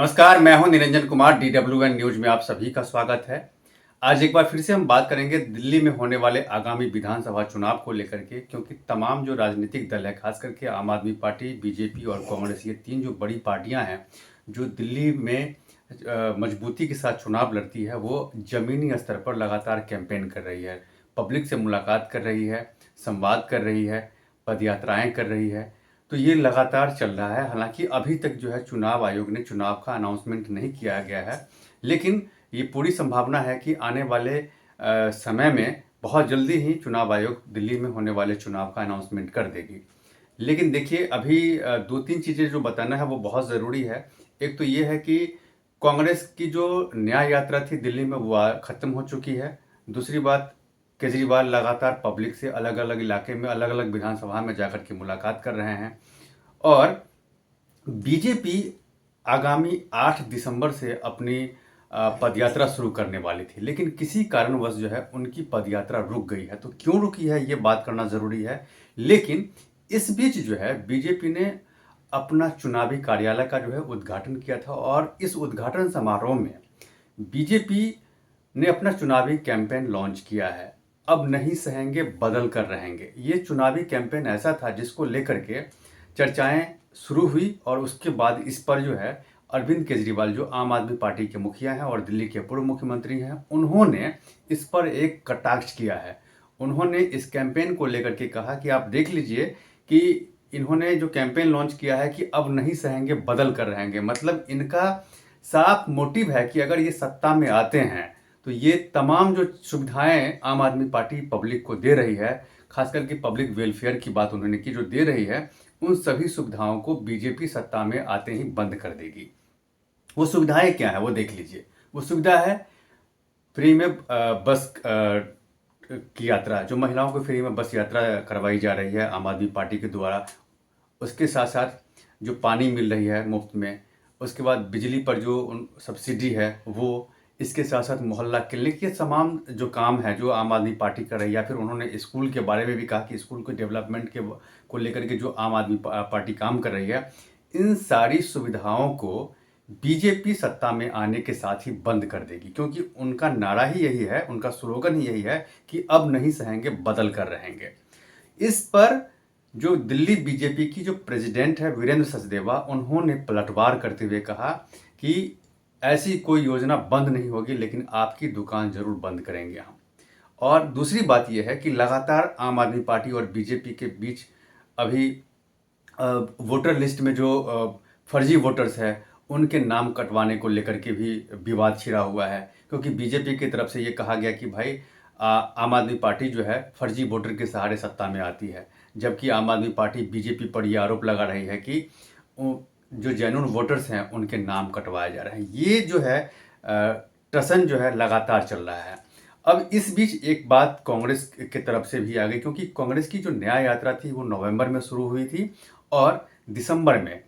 नमस्कार, मैं हूं निरंजन कुमार। DWN न्यूज में आप सभी का स्वागत है। आज एक बार फिर से हम बात करेंगे दिल्ली में होने वाले आगामी विधानसभा चुनाव को लेकर के, क्योंकि तमाम जो राजनीतिक दल है, खास करके आम आदमी पार्टी, बीजेपी और कांग्रेस, ये तीन जो बड़ी पार्टियां हैं जो दिल्ली में मजबूती के साथ चुनाव लड़ती है, वो जमीनी स्तर पर लगातार कैंपेन कर रही है, पब्लिक से मुलाकात कर रही है, संवाद कर रही है, पदयात्राएं कर रही है। तो ये लगातार चल रहा है। हालांकि अभी तक जो है चुनाव आयोग ने चुनाव का अनाउंसमेंट नहीं किया गया है, लेकिन ये पूरी संभावना है कि आने वाले समय में बहुत जल्दी ही चुनाव आयोग दिल्ली में होने वाले चुनाव का अनाउंसमेंट कर देगी। लेकिन देखिए, अभी दो तीन चीज़ें जो बताना है वो बहुत ज़रूरी है। एक तो ये है कि कांग्रेस की जो न्याय यात्रा थी दिल्ली में, वो ख़त्म हो चुकी है। दूसरी बात, केजरीवाल लगातार पब्लिक से अलग अलग इलाके में, अलग अलग विधानसभा में जाकर के मुलाकात कर रहे हैं। और बीजेपी आगामी 8 दिसंबर से अपनी पदयात्रा शुरू करने वाली थी, लेकिन किसी कारणवश जो है उनकी पदयात्रा रुक गई है। तो क्यों रुकी है ये बात करना ज़रूरी है। लेकिन इस बीच जो है बीजेपी ने अपना चुनावी कार्यालय का जो है उद्घाटन किया था, और इस उद्घाटन समारोह में बीजेपी ने अपना चुनावी कैंपेन लॉन्च किया है। अब नहीं सहेंगे, बदल कर रहेंगे। ये चुनावी कैंपेन ऐसा था जिसको लेकर के चर्चाएं शुरू हुई, और उसके बाद इस पर जो है अरविंद केजरीवाल, जो आम आदमी पार्टी के मुखिया हैं और दिल्ली के पूर्व मुख्यमंत्री हैं, उन्होंने इस पर एक कटाक्ष किया है। उन्होंने इस कैंपेन को लेकर के कहा कि आप देख लीजिए कि इन्होंने जो कैंपेन लॉन्च किया है कि अब नहीं सहेंगे, बदल कर रहेंगे। मतलब इनका साफ मोटिव है कि अगर ये सत्ता में आते हैं तो ये तमाम जो सुविधाएं आम आदमी पार्टी पब्लिक को दे रही है, खास करके पब्लिक वेलफेयर की बात उन्होंने की, जो दे रही है, उन सभी सुविधाओं को बीजेपी सत्ता में आते ही बंद कर देगी। वो सुविधाएं क्या है वो देख लीजिए। वो सुविधा है फ्री में बस की यात्रा, जो महिलाओं को फ्री में बस यात्रा करवाई जा रही है आम आदमी पार्टी के द्वारा। उसके साथ साथ जो पानी मिल रही है मुफ्त में, उसके बाद बिजली पर जो सब्सिडी है वो, इसके साथ साथ मोहल्ला क्लिनिक, ये तमाम जो काम है जो आम आदमी पार्टी कर रही है। फिर उन्होंने स्कूल के बारे में भी कहा कि स्कूल के डेवलपमेंट के को लेकर के जो आम आदमी पार्टी काम कर रही है, इन सारी सुविधाओं को बीजेपी सत्ता में आने के साथ ही बंद कर देगी, क्योंकि उनका नारा ही यही है, उनका स्लोगन ही यही है कि अब नहीं सहेंगे, बदल कर रहेंगे। इस पर जो दिल्ली बीजेपी की जो प्रेसिडेंट है वीरेंद्र सचदेवा, उन्होंने पलटवार करते हुए कहा कि ऐसी कोई योजना बंद नहीं होगी, लेकिन आपकी दुकान जरूर बंद करेंगे हम। और दूसरी बात यह है कि लगातार आम आदमी पार्टी और बीजेपी के बीच अभी वोटर लिस्ट में जो फर्जी वोटर्स है उनके नाम कटवाने को लेकर के भी विवाद छिड़ा हुआ है, क्योंकि बीजेपी की तरफ से ये कहा गया कि भाई आम आदमी पार्टी जो है फर्जी वोटर के सहारे सत्ता में आती है, जबकि आम आदमी पार्टी बीजेपी पर यह आरोप लगा रही है कि जो जेन्युइन वोटर्स हैं उनके नाम कटवाए जा रहे हैं। ये जो है टसन जो है लगातार चल रहा है। अब इस बीच एक बात कांग्रेस की तरफ से भी आ गई, क्योंकि कांग्रेस की जो न्याय यात्रा थी वो नवंबर में शुरू हुई थी, और दिसंबर में,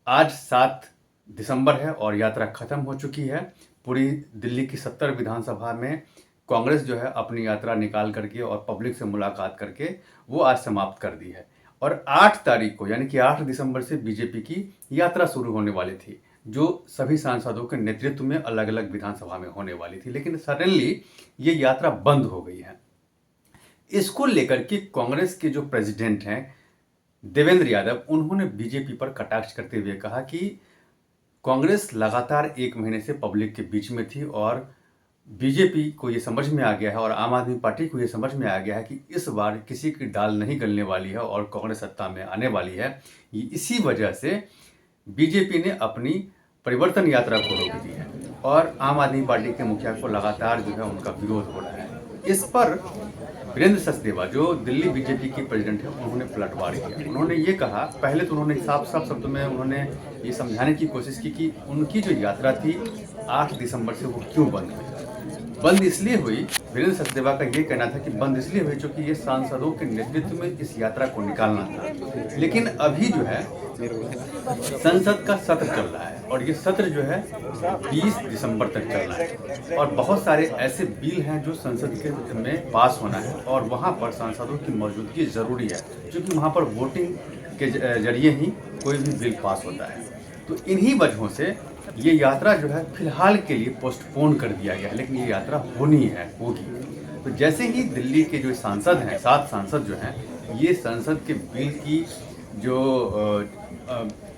आज 7 दिसंबर है और यात्रा खत्म हो चुकी है। पूरी दिल्ली की 70 विधानसभा में कांग्रेस जो है अपनी यात्रा निकाल करके और पब्लिक से मुलाकात करके वो आज समाप्त कर दी है। और 8 तारीख को, यानी कि 8 दिसंबर से बीजेपी की यात्रा शुरू होने वाली थी, जो सभी सांसदों के नेतृत्व में अलग अलग विधानसभा में होने वाली थी, लेकिन सडनली ये यात्रा बंद हो गई है। इसको लेकर के कांग्रेस के जो प्रेसिडेंट हैं देवेंद्र यादव, उन्होंने बीजेपी पर कटाक्ष करते हुए कहा कि कांग्रेस लगातार 1 महीने से पब्लिक के बीच में थी, और बीजेपी को ये समझ में आ गया है और आम आदमी पार्टी को ये समझ में आ गया है कि इस बार किसी की दाल नहीं गलने वाली है और कांग्रेस सत्ता में आने वाली है। इसी वजह से बीजेपी ने अपनी परिवर्तन यात्रा को रोक दी है, और आम आदमी पार्टी के मुखिया को लगातार जो है उनका विरोध हो रहा है। इस पर वीरेंद्र सचदेवा, जो दिल्ली बीजेपी की प्रेसिडेंट है, उन्होंने पलटवार किया। उन्होंने ये कहा, पहले तो उन्होंने साफ शब्दों में उन्होंने ये समझाने की कोशिश की कि उनकी जो यात्रा थी 8 दिसंबर से वो क्यों बंद हुई। बंद इसलिए हुई, वीरेंद्र सचदेवा का ये कहना था कि बंद इसलिए हुई क्योंकि ये सांसदों के नेतृत्व में इस यात्रा को निकालना था। लेकिन अभी जो है संसद का सत्र चल रहा है, और ये सत्र जो है 20 दिसंबर तक चल रहा है, और बहुत सारे ऐसे बिल हैं जो संसद के में पास होना है, और वहाँ पर सांसदों की मौजूदगी ज़रूरी है, क्योंकि वहाँ पर वोटिंग के जरिए ही कोई भी बिल पास होता है। तो इन्हीं वजहों से ये यात्रा जो है फिलहाल के लिए पोस्टपोन कर दिया गया है, लेकिन ये यात्रा होनी है, होगी। तो जैसे ही दिल्ली के जो सांसद हैं, 7 सांसद जो हैं, ये संसद के बिल की जो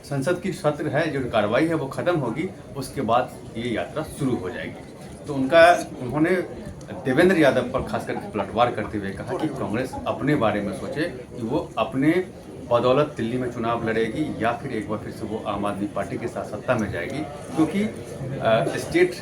संसद की सत्र है, जो कार्रवाई है वो ख़त्म होगी, उसके बाद ये यात्रा शुरू हो जाएगी। तो उन्होंने देवेंद्र यादव पर खास करके पलटवार करते हुए कहा कि कांग्रेस अपने बारे में सोचे कि वो अपने बदौलत दिल्ली में चुनाव लड़ेगी या फिर एक बार फिर से वो आम आदमी पार्टी के साथ सत्ता में जाएगी, क्योंकि स्टेट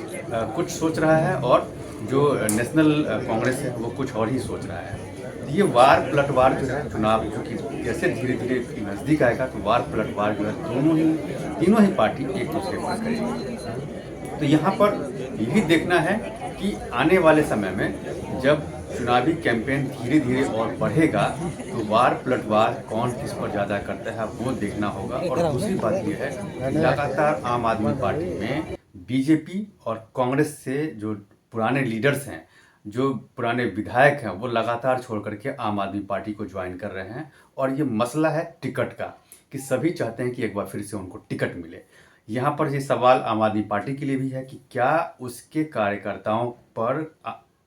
कुछ सोच रहा है और जो नेशनल कांग्रेस है वो कुछ और ही सोच रहा है। तो ये वार पलटवार जो है चुनाव, जो कि जैसे धीरे धीरे नज़दीक आएगा तो वार पलटवार जो है तीनों ही पार्टी एक दूसरे पर करेगी। तो यहाँ पर यही देखना है कि आने वाले समय में जब चुनावी कैंपेन धीरे धीरे और बढ़ेगा तो वार पलटवार कौन किस पर ज़्यादा करता है वो देखना होगा। और दूसरी बात यह है, लगातार आम आदमी पार्टी में बीजेपी और कांग्रेस से जो पुराने लीडर्स हैं, जो पुराने विधायक हैं, वो लगातार छोड़ करके आम आदमी पार्टी को ज्वाइन कर रहे हैं। और ये मसला है टिकट का, कि सभी चाहते हैं कि एक बार फिर से उनको टिकट मिले। यहाँ पर ये सवाल आम आदमी पार्टी के लिए भी है कि क्या उसके कार्यकर्ताओं पर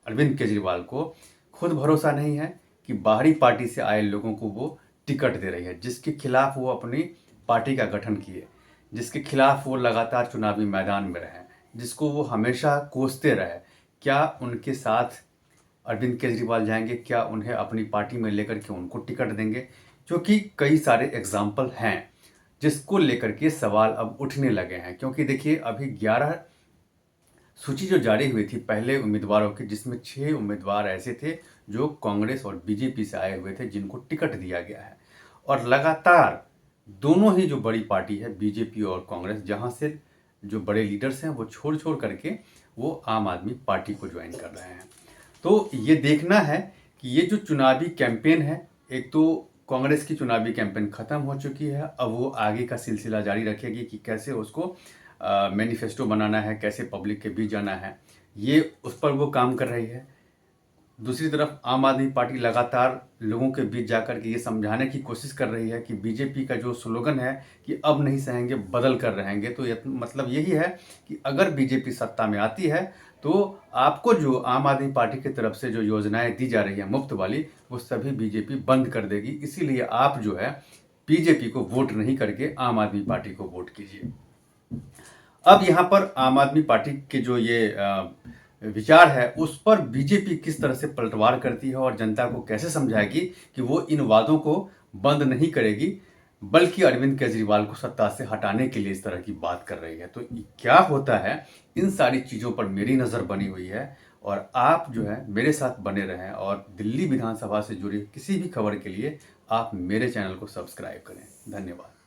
अरविंद केजरीवाल को खुद भरोसा नहीं है कि बाहरी पार्टी से आए लोगों को वो टिकट दे रही है, जिसके खिलाफ वो अपनी पार्टी का गठन किए, जिसके खिलाफ वो लगातार चुनावी मैदान में रहे, जिसको वो हमेशा कोसते रहे। क्या उनके साथ अरविंद केजरीवाल जाएंगे? क्या उन्हें अपनी पार्टी में लेकर के उनको टिकट देंगे? क्योंकि कई सारे एग्जाम्पल हैं जिसको लेकर के सवाल अब उठने लगे हैं। क्योंकि देखिए, अभी 11 सूची जो जारी हुई थी पहले उम्मीदवारों की, जिसमें 6 उम्मीदवार ऐसे थे जो कांग्रेस और बीजेपी से आए हुए थे, जिनको टिकट दिया गया है। और लगातार दोनों ही जो बड़ी पार्टी है, बीजेपी और कांग्रेस, जहां से जो बड़े लीडर्स हैं वो छोड़ छोड़ करके वो आम आदमी पार्टी को ज्वाइन कर रहे हैं। तो ये देखना है कि ये जो चुनावी कैंपेन है, एक तो कांग्रेस की चुनावी कैंपेन खत्म हो चुकी है, अब वो आगे का सिलसिला जारी रखेगी कि कैसे उसको मैनिफेस्टो बनाना है, कैसे पब्लिक के बीच जाना है, ये उस पर वो काम कर रही है। दूसरी तरफ आम आदमी पार्टी लगातार लोगों के बीच जाकर के ये समझाने की कोशिश कर रही है कि बीजेपी का जो स्लोगन है कि अब नहीं सहेंगे, बदल कर रहेंगे, तो मतलब यही है कि अगर बीजेपी सत्ता में आती है तो आपको जो आम आदमी पार्टी की तरफ से जो योजनाएं दी जा रही है मुफ्त वाली, वो सभी बीजेपी बंद कर देगी। इसीलिए आप जो है बीजेपी को वोट नहीं करके आम आदमी पार्टी को वोट कीजिए। अब यहाँ पर आम आदमी पार्टी के जो ये विचार है, उस पर बीजेपी किस तरह से पलटवार करती है और जनता को कैसे समझाएगी कि वो इन वादों को बंद नहीं करेगी, बल्कि अरविंद केजरीवाल को सत्ता से हटाने के लिए इस तरह की बात कर रही है। तो क्या होता है, इन सारी चीज़ों पर मेरी नज़र बनी हुई है और आप जो है मेरे साथ बने रहें। और दिल्ली विधानसभा से जुड़ी किसी भी खबर के लिए आप मेरे चैनल को सब्सक्राइब करें। धन्यवाद।